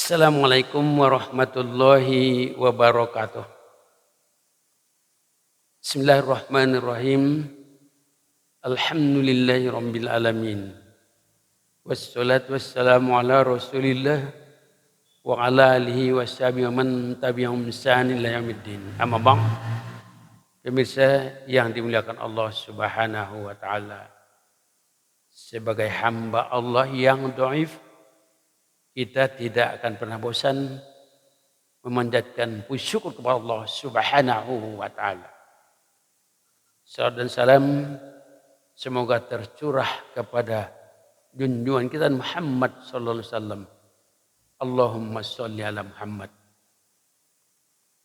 Assalamualaikum warahmatullahi wabarakatuh. Bismillahirrahmanirrahim. Alhamdulillahi rabbil alamin. Wassalatu wassalamu ala Rasulillah wa ala alihi washabihi wa man tabi'ahum bi ihsan ila yaumiddin. Amma ba'd. Pemirsa yang dimuliakan Allah Subhanahu wa taala. Sebagai hamba Allah yang dhaif, kita tidak akan pernah bosan memanjatkan puji syukur kepada Allah Subhanahu wa taala. Salam dan salam semoga tercurah kepada junjungan kita Muhammad sallallahu alaihi wasallam. Allahumma sholli ala Muhammad.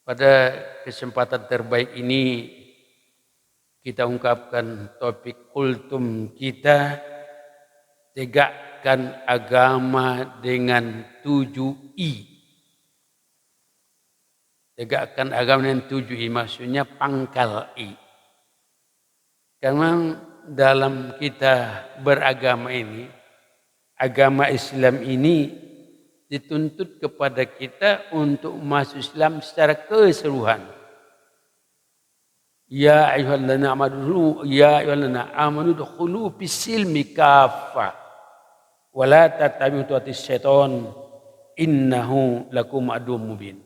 Pada kesempatan terbaik ini kita ungkapkan topik ultum kita, tegakkan agama dengan 7I. Tegakkan agama dengan 7I maksudnya pangkal I. Karena dalam kita beragama ini, agama Islam ini dituntut kepada kita untuk masuk Islam secara keseluruhan. Ya ayyuhalladzina amanu dukhulu fis-silmi kaffah wa la tattabi'u khutuwatis syaiton innahu lakum aduwwum mubin.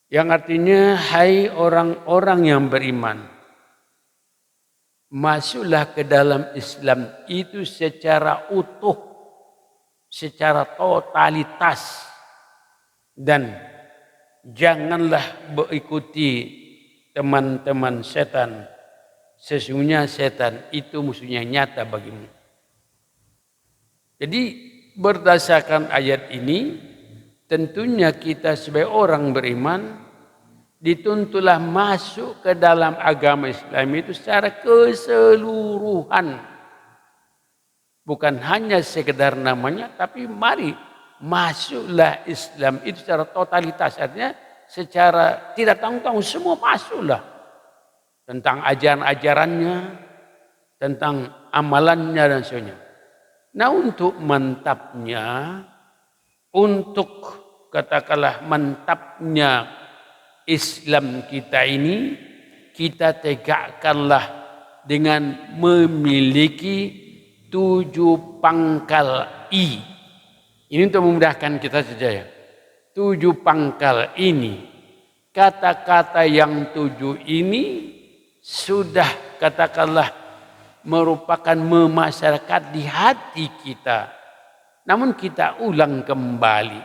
Yang artinya, hai orang-orang yang beriman, masuklah ke dalam Islam itu secara utuh, secara totalitas, dan janganlah mengikuti teman-teman setan. Sesungguhnya setan itu musuhnya nyata bagimu. Jadi berdasarkan ayat ini, tentunya kita sebagai orang beriman dituntutlah masuk ke dalam agama Islam itu secara keseluruhan. Bukan hanya sekedar namanya, tapi mari masuklah Islam itu secara totalitas. Artinya secara tidak tanggung-tanggung semua masuklah. Tentang ajaran-ajarannya, tentang amalannya dan sebagainya. Nah, untuk mantapnya, untuk katakanlah mantapnya Islam kita ini, kita tegakkanlah dengan memiliki 7 pangkal I. Ini untuk memudahkan kita saja ya. 7 pangkal ini, kata-kata yang 7 ini sudah katakanlah merupakan memasyarakat di hati kita. Namun kita ulang kembali.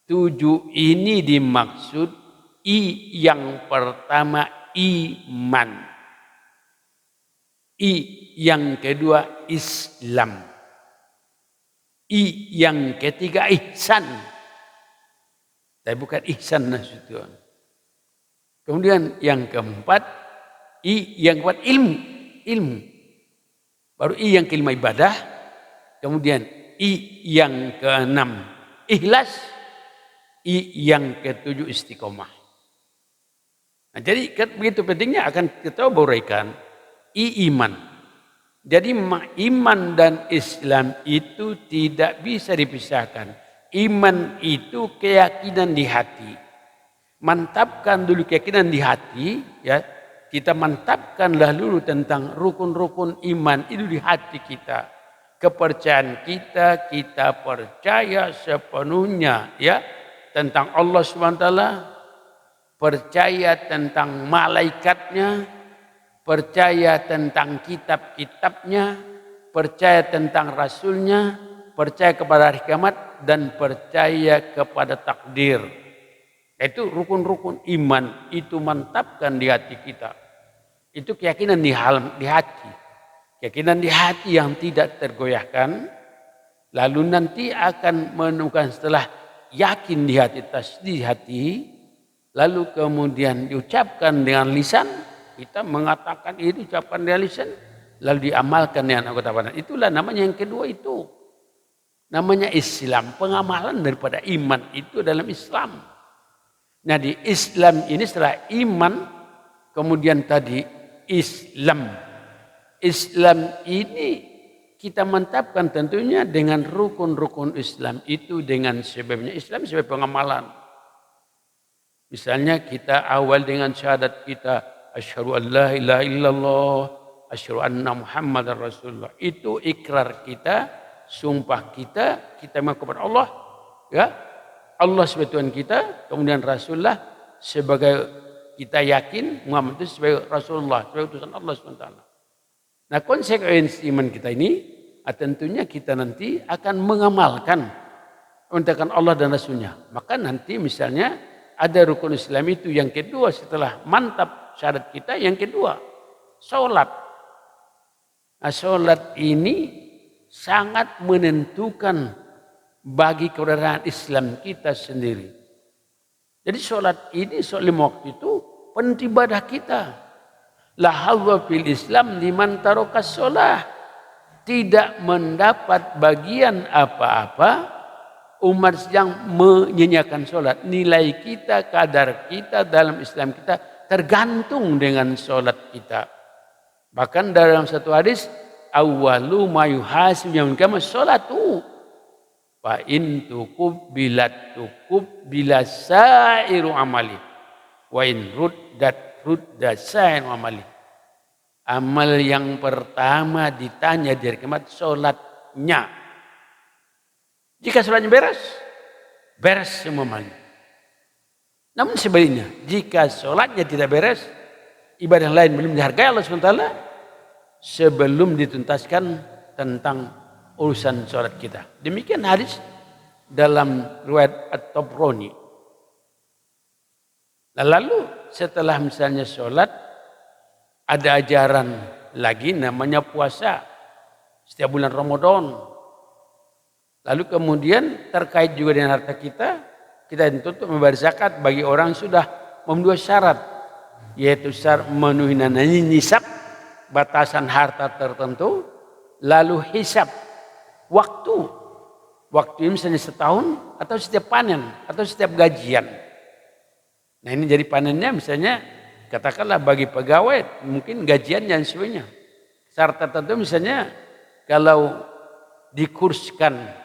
7 ini dimaksud I yang pertama iman. I yang kedua Islam. I yang ketiga ihsan. Tapi bukan ihsan maksudnya. Kemudian yang keempat I yang keempat ilmu. Baru I yang kelima ibadah. Kemudian I yang keenam ikhlas. I yang ketujuh istiqomah. Nah, jadi begitu pentingnya akan kita uraikan I iman. Jadi iman dan Islam itu tidak bisa dipisahkan. Iman itu keyakinan di hati. Mantapkan dulu keyakinan di hati, ya. Kita mantapkanlah dulu tentang rukun-rukun iman itu di hati kita. Kepercayaan kita percaya sepenuhnya ya tentang Allah SWT, percaya tentang malaikatnya, percaya tentang kitab-kitabnya, percaya tentang rasulnya, percaya kepada hari kiamat, dan percaya kepada takdir. Itu rukun-rukun iman, itu mantapkan di hati kita. Itu keyakinan di hati. Keyakinan di hati yang tidak tergoyahkan. Lalu nanti akan menemukan setelah yakin di hati, tasdid di hati. Lalu kemudian diucapkan dengan lisan. Kita mengatakan ini diucapkan dengan lisan. Lalu diamalkan dengan anggota badan. Itulah namanya yang kedua itu. Namanya Islam. Pengamalan daripada iman itu dalam Islam. Nah, di Islam ini setelah iman, kemudian tadi Islam. Islam ini kita mantapkan tentunya dengan rukun-rukun Islam itu dengan sebabnya Islam sebagai pengamalan. Misalnya kita awal dengan syahadat kita asyhadu an la ilaha illallah, asyhadu anna Muhammadar Rasulullah. Itu ikrar kita, sumpah kita mengaku kepada Allah, ya. Allah sebagai Tuhan kita, kemudian Rasulullah sebagai kita yakin Muhammad itu sebagai Rasulullah, sebagai utusan Allah SWT. Nah, konsekuensi iman kita ini tentunya kita nanti akan mengamalkan perintah Allah dan Rasulnya. Maka nanti misalnya ada rukun Islam itu yang kedua setelah mantap syahadat kita, yang kedua sholat. Nah, sholat ini sangat menentukan bagi keberadaan Islam kita sendiri. Jadi sholat ini, sholat lima waktu itu penting ibadah kita. La hawwa fil Islam liman tarokas sholah. Tidak mendapat bagian apa-apa umat yang menyanyiakan sholat. Nilai kita, kadar kita dalam Islam kita tergantung dengan sholat kita. Bahkan dalam satu hadis, awwalu ma yuhasib yaumil qiyamah sholatu. Fa in tukub bila sairu amali. Wa in ruddat sairu amali. Amal yang pertama ditanya di hari kiamat sholatnya. Jika sholatnya beres semua amalnya. Namun sebaliknya, jika sholatnya tidak beres, ibadah lain belum dihargai Allah SWT, sebelum dituntaskan tentang urusan sholat kita. Demikian hadis dalam riwayat At-Tabrani. Lalu setelah misalnya sholat, ada ajaran lagi namanya puasa setiap bulan Ramadan. Lalu kemudian terkait juga dengan harta kita dituntut membayar zakat bagi orang yang sudah memenuhi syarat, yaitu syarat memenuhi nisab, batasan harta tertentu, lalu hisab, waktu ini misalnya setahun atau setiap panen atau setiap gajian. Nah ini jadi panennya misalnya katakanlah bagi pegawai mungkin gajian dan sebagainya. Syarat tertentu misalnya kalau dikurskan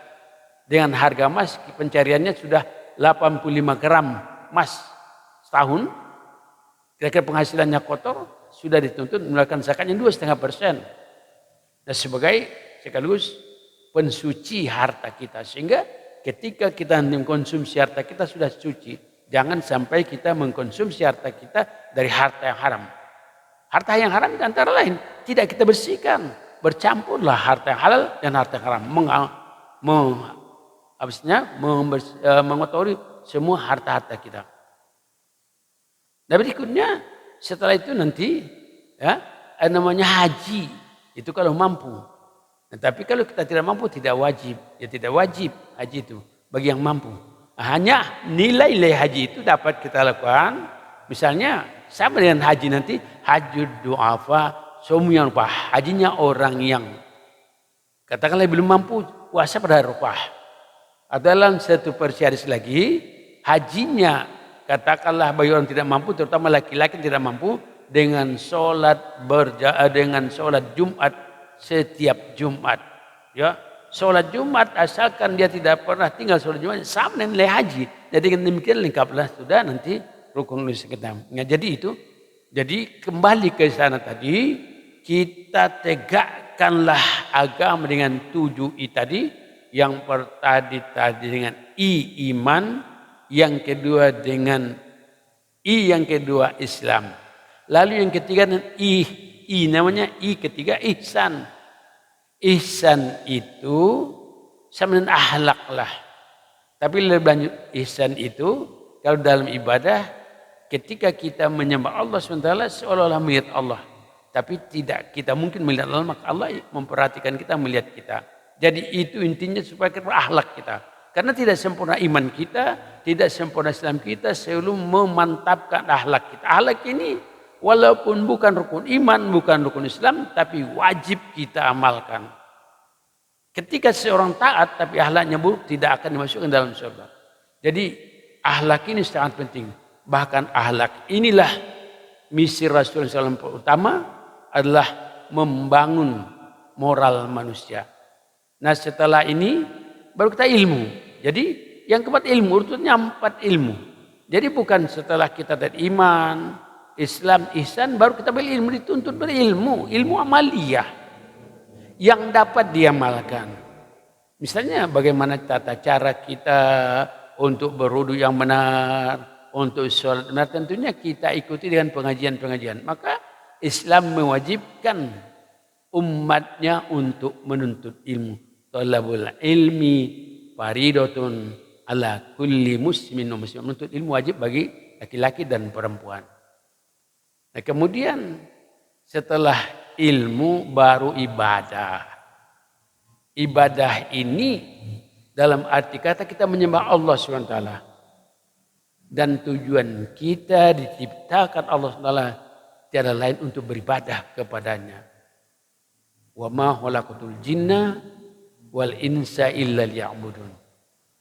dengan harga emas pencariannya sudah 85 gram emas setahun, kira-kira penghasilannya kotor, sudah dituntut melakukan zakatnya 2,5%. Dan sebagai sekaligus pensuci harta kita. Sehingga ketika kita mengkonsumsi harta kita sudah suci. Jangan sampai kita mengkonsumsi harta kita dari harta yang haram. Harta yang haram antara lain tidak kita bersihkan. Bercampurlah harta yang halal dan harta yang haram. Mengotori semua harta-harta kita. Dan berikutnya setelah itu nanti ya, namanya haji. Itu kalau mampu. Nah, tapi kalau kita tidak mampu tidak wajib. Ya tidak wajib haji itu bagi yang mampu. Hanya nilai haji itu dapat kita lakukan. Misalnya sama dengan haji nanti. Haji du'afa semua yang lupa. Hajinya orang yang katakanlah belum mampu puasa pada hari rupah. Adalah satu persyaratan lagi. Hajinya katakanlah bagi orang tidak mampu. Terutama laki-laki tidak mampu. Dengan sholat Jumat setiap Jumat. Ya. Sholat Jumat asalkan dia tidak pernah tinggal sholat Jumat sama dengan nilai haji. Jadi demikian lengkaplah sudah nanti rukun Islam. Nah, jadi kembali ke sana tadi kita tegakkanlah agama dengan 7 I tadi. Yang pertama tadi dengan iman, yang kedua dengan yang kedua Islam. Lalu yang ketiga dengan namanya ketiga ihsan. Ihsan itu sama dengan akhlak lah. Tapi lebih lanjut ihsan itu kalau dalam ibadah ketika kita menyembah Allah SWT seolah-olah melihat Allah. Tapi tidak kita mungkin melihat Allah, maka Allah memperhatikan kita, melihat kita. Jadi itu intinya supaya kita akhlak kita. Karena tidak sempurna iman kita, tidak sempurna Islam kita sebelum memantapkan akhlak kita. Akhlak ini walaupun bukan rukun iman, bukan rukun Islam, tapi wajib kita amalkan. Ketika seorang taat tapi akhlaknya buruk, tidak akan dimasukkan dalam surga. Jadi akhlak ini sangat penting. Bahkan akhlak inilah misi Rasulullah SAW pertama adalah membangun moral manusia. Nah setelah ini baru kita ilmu. Jadi yang keempat ilmu, urutnya 4 ilmu. Jadi bukan setelah kita dari iman, Islam, ihsan, baru kita berilmu, dituntut berilmu. Ilmu amaliyah yang dapat diamalkan. Misalnya bagaimana tata cara kita untuk berwudu yang benar, untuk sholat benar, tentunya kita ikuti dengan pengajian-pengajian. Maka Islam mewajibkan umatnya untuk menuntut ilmu. Thalabul ilmi faridatun ala kulli muslimin wa muslim. Menuntut ilmu wajib bagi laki-laki dan perempuan. Nah kemudian setelah ilmu baru ibadah. Ibadah ini dalam arti kata kita menyembah Allah SWT. Dan tujuan kita diciptakan Allah SWT tiada lain untuk beribadah kepadanya. Wa ma khalaqatul jinna wal insa illa liya'budun.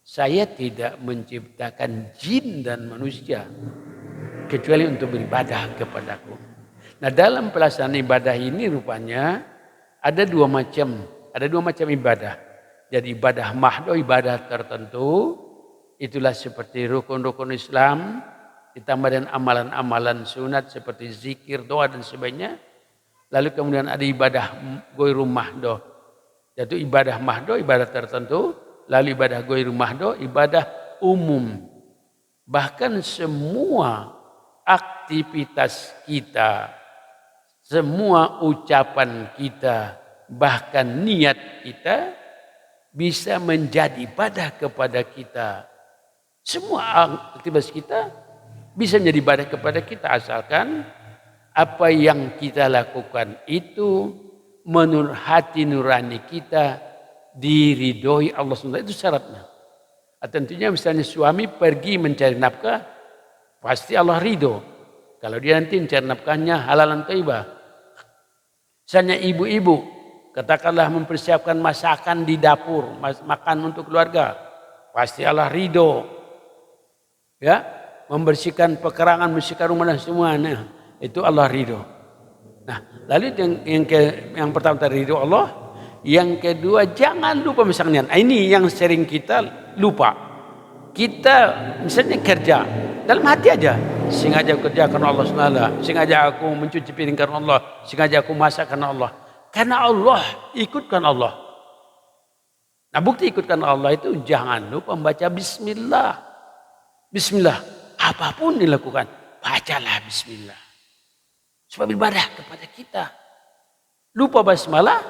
Saya tidak menciptakan jin dan manusia kecuali untuk beribadah kepadaku. Nah dalam pelaksanaan ibadah ini rupanya ada dua macam ibadah. Jadi ibadah mahdoh, ibadah tertentu, itulah seperti rukun-rukun Islam, ditambah dengan amalan-amalan sunat seperti zikir, doa dan sebagainya. Lalu kemudian ada ibadah goiru mahdoh, yaitu ibadah mahdoh, ibadah tertentu. Lalu ibadah goiru mahdoh, ibadah umum. Bahkan semua aktivitas kita, semua ucapan kita, bahkan niat kita bisa menjadi ibadah kepada kita. Semua aktivitas kita bisa menjadi ibadah kepada kita asalkan apa yang kita lakukan itu menurut hati nurani kita diridhoi Allah SWT, itu syaratnya. Tentunya misalnya suami pergi mencari nafkah, pasti Allah ridho. Kalau dia nanti mencari nafkahnya halalan thayyibah. Misalnya ibu-ibu, katakanlah mempersiapkan masakan di dapur, makan untuk keluarga, pasti Allah ridho. Ya, membersihkan pekerangan, membersihkan rumah dan semuanya, itu Allah ridho. Nah, lalu yang pertama tadi ridho Allah. Yang kedua, jangan lupa misalnya, ini yang sering kita lupa. Kita misalnya kerja, dalam hati aja, sengaja kerja karena Allah SWT, sengaja aku mencuci piring karena Allah, sengaja aku masak karena Allah. Karena Allah, ikutkan Allah. Nah bukti ikutkan Allah itu jangan lupa membaca bismillah. Bismillah, apapun dilakukan, bacalah bismillah. Sebab ibadah kepada kita. Lupa basmalah,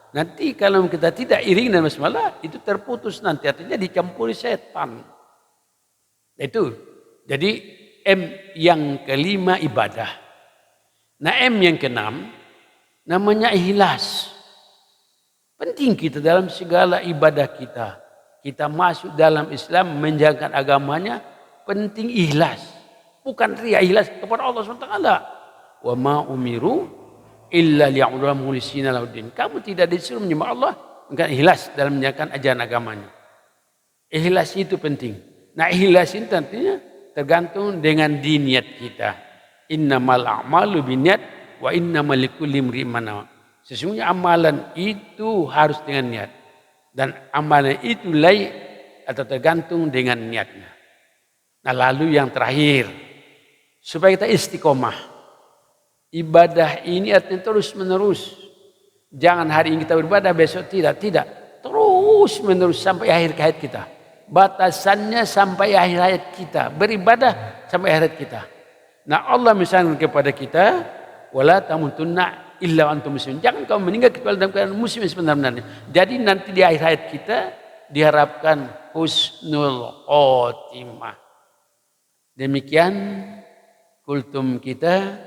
nanti kalau kita tidak iring dan basmalah, itu terputus nanti, artinya dicampuri setan. Itu, jadi M yang kelima ibadah. Nah M yang keenam, namanya ikhlas. Penting kita dalam segala ibadah kita. Kita masuk dalam Islam, menjalankan agamanya, penting ikhlas. Bukan ria, ikhlas kepada Allah SWT. Wa ma umiru illa liya'budu mukhlisina lahuddin. Kamu tidak disuruh menyembah Allah, bukan ikhlas dalam menjalankan ajaran agamanya. Ikhlas itu penting. Nah ikhlas ini tentunya tergantung dengan niat kita. Innamal a'malu binniyat wa innamal likulli imri'in ma nawa. Sesungguhnya amalan itu harus dengan niat. Dan amalan itu lain atau tergantung dengan niatnya. Nah lalu yang terakhir, supaya kita istiqomah. Ibadah ini artinya terus menerus. Jangan hari ini kita beribadah, besok tidak. Terus menerus sampai akhir hayat kita. Batasannya sampai akhir hayat kita. Beribadah sampai akhir hayat kita. Nah Allah misalkan kepada kita, wala tamutunna illa wa antum muslimun. Jangan kamu meninggal kecuali dalam keadaan muslim sebenarnya. Jadi nanti di akhir hayat kita diharapkan husnul khotimah. Demikian kultum kita,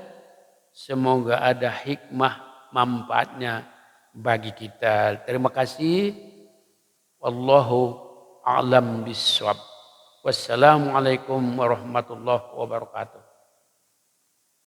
semoga ada hikmah manfaatnya bagi kita. Terima kasih. Wallahu a'lam bishawab. Wassalamualaikum warahmatullahi wabarakatuh.